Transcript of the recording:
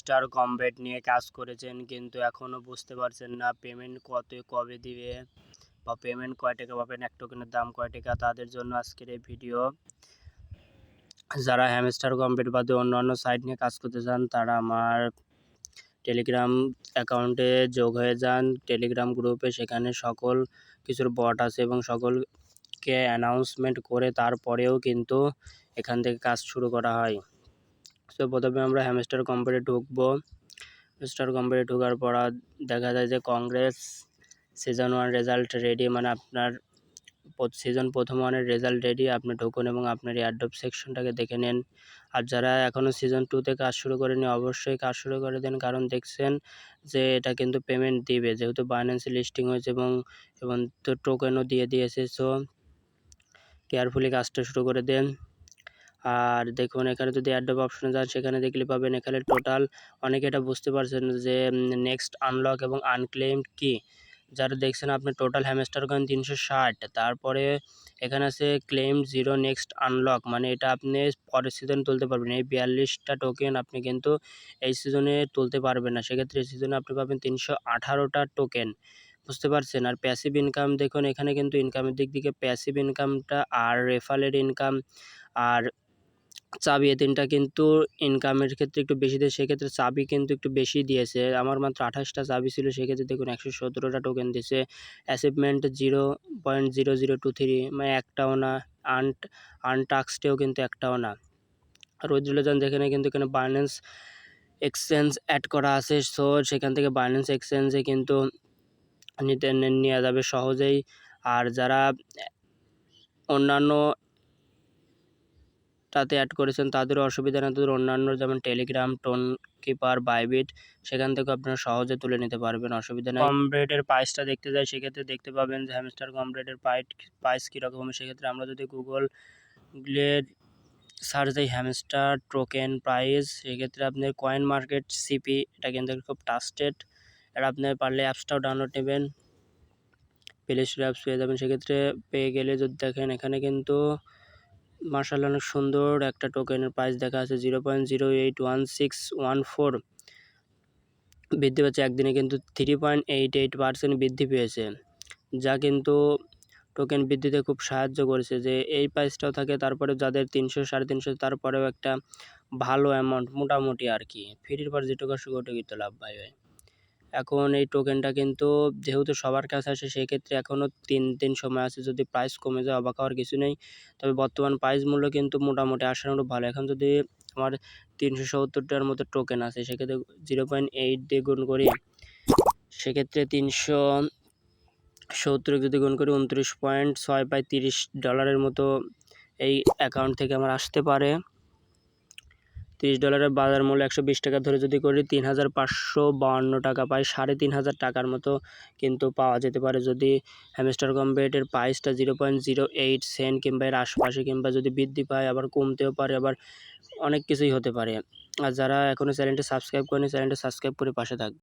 Star combat নিয়ে কাজ করেছেন কিন্তু এখনও বুঝতে পারছেন না পেমেন্ট কবে দিবে বা পেমেন্ট কয় টাকা পাবেন, এক টোকেনের দাম কয় টাকা। তাদের জন্য আজকের এই ভিডিও। যারা হ্যামস্টার কমব্যাট বাদে অন্যান্য সাইট নিয়ে কাজ করতে চান তারা আমার টেলিগ্রাম অ্যাকাউন্টে যোগ হয়ে যান, টেলিগ্রাম গ্রুপে। সেখানে সকল কিছুর বট আছে এবং সকলকে অ্যানাউন্সমেন্ট করে তারপরেও কিন্তু এখান থেকে কাজ শুরু করা হয়। তো প্রথমে আমরা হ্যামস্টার কমব্যাটে ঢুকবো। হ্যামস্টার কমব্যাটে ঢোকার পর দেখা যায় যে কংগ্রেস সিজন 1 রেজাল্ট রেডি, মানে আপনার সিজন প্রথম 1-এর রেজাল্ট রেডি। আপনি ঢুকুন এবং আপনার এয়ারড্রপ সেকশনটাকে দেখে নেন। আর যারা এখনও সিজন 2-তে কাজ শুরু করেনি অবশ্যই কাজ শুরু করে দেন, কারণ দেখছেন যে এটা কিন্তু পেমেন্ট দিবে, যেহেতু বাইন্যান্সে লিস্টিং হয়েছে এবং তো টোকেনও দিয়ে দিয়েছে। সো কেয়ারফুলি কাজটা শুরু করে দেন। আর দেখুন এখানে যদি অ্যাডপ অপশনে যান সেখানে দেখলে পাবেন এখানে টোটাল, অনেকে এটা বুঝতে পারছেন যে নেক্সট আনলক এবং আনক্লেমড কি। যারা দেখছেন আপনি টোটাল হ্যামস্টার কয়েন 360, তারপরে এখানে আছে ক্লেমড 0 নেক্সট আনলক, মানে এটা আপনি পরের সিজনে তুলতে পারবেন। এই 42টা টোকেন আপনি কিন্তু এই সিজনে তুলতে পারবেন না, সেক্ষেত্রে এই সিজনে আপনি পাবেন 318টা টোকেন, বুঝতে পারছেন। আর প্যাসিভ ইনকাম দেখুন, এখানে কিন্তু ইনকামের দিক থেকে প্যাসিভ ইনকামটা আর রেফারেল ইনকাম আর চাবি, এই তিনটা কিন্তু ইনকামের ক্ষেত্রে একটু বেশি দেয়, সেক্ষেত্রে চাবি কিন্তু একটু বেশি দিয়েছে। আমার মাত্র 28টা চাবি ছিল, সেক্ষেত্রে দেখুন 117টা টোকেন দিয়েছে। অ্যাচিভমেন্ট 0.0023, মানে একটাও না। আনটাক্সডেও কিন্তু একটাও না। আর উইথড্রলে যেখানে কিন্তু এখানে বাইন্যান্স এক্সচেঞ্জ অ্যাড করা আছে, সো সেখান থেকে বাইন্যান্স এক্সচেঞ্জে কিন্তু নেওয়া যাবে সহজেই। আর যারা অন্যান্য তাতে অ্যাড করেছেন তাদেরও অসুবিধা না, তাদের অন্যান্য যেমন টেলিগ্রাম, টোন কিপার, বাইবিট, সেখান থেকে আপনারা সহজে তুলে নিতে পারবেন, অসুবিধা নেই। কমব্যাটের প্রাইসটা দেখতে যাই, সেক্ষেত্রে দেখতে পাবেন যে হ্যামস্টার কমব্যাটের প্রাইস কীরকম। সেক্ষেত্রে আমরা যদি গুগলে সার্চ দিই হ্যামস্টার টোকেন প্রাইস, সেক্ষেত্রে আপনার কয়েন মার্কেট সিপি, এটা কিন্তু খুব ট্রাস্টেড। এটা আপনার পারলে অ্যাপসটাও ডাউনলোড নেবেন, প্লে স্টোরে অ্যাপস পেয়ে যাবেন। সেক্ষেত্রে পেয়ে গেলে যদি দেখেন এখানে কিন্তু মার্শাল্লাহ অনেক সুন্দর একটা টোকেনের প্রাইস দেখা আছে 0.081614 বৃদ্ধি পাচ্ছে। একদিনে কিন্তু 3.88% বৃদ্ধি পেয়েছে, যা কিন্তু টোকেন বৃদ্ধিতে খুব সাহায্য করেছে। যে এই প্রাইসটাও থাকে, তারপরে যাদের 300 350, তারপরেও একটা ভালো অ্যামাউন্ট মোটামুটি আর কি। ফ্রির পর যে টাকা সুগোটে তো লাভ ভাই। এখন এই টোকেনটা কিন্তু যেহেতু সবার কাছে আসে, সেক্ষেত্রে এখনও 3 দিন সময় আছে। যদি প্রাইস কমে যায় অবাক হওয়ার কিছু নেই, তবে বর্তমান প্রাইস মূল্য কিন্তু মোটামুটি আশানুরূপ ভালো। এখন যদি আমার 370টার মতো টোকেন আছে, সেক্ষেত্রে 0.8 দিয়ে গুণ করি, সেক্ষেত্রে 370 যদি গুণ করি 29.6 পাই, $30 মতো এই অ্যাকাউন্ট থেকে আমার আসতে পারে। $30 বাজার মূল্য 120 টাকা ধরে যদি করি 3552 টাকা পাই, 3500 টাকার মতো কিন্তু পাওয়া যেতে পারে যদি হ্যামস্টার কমব্যাটের প্রাইসটা 0.08 সেন্ট কিংবা এর আশপাশে, কিংবা যদি বৃদ্ধি পায় আবার কমতেও পারে, আবার অনেক কিছুই হতে পারে। আর যারা এখনও চ্যানেলটি সাবস্ক্রাইব করেনি চ্যানেলটি সাবস্ক্রাইব করে পাশে থাকবে।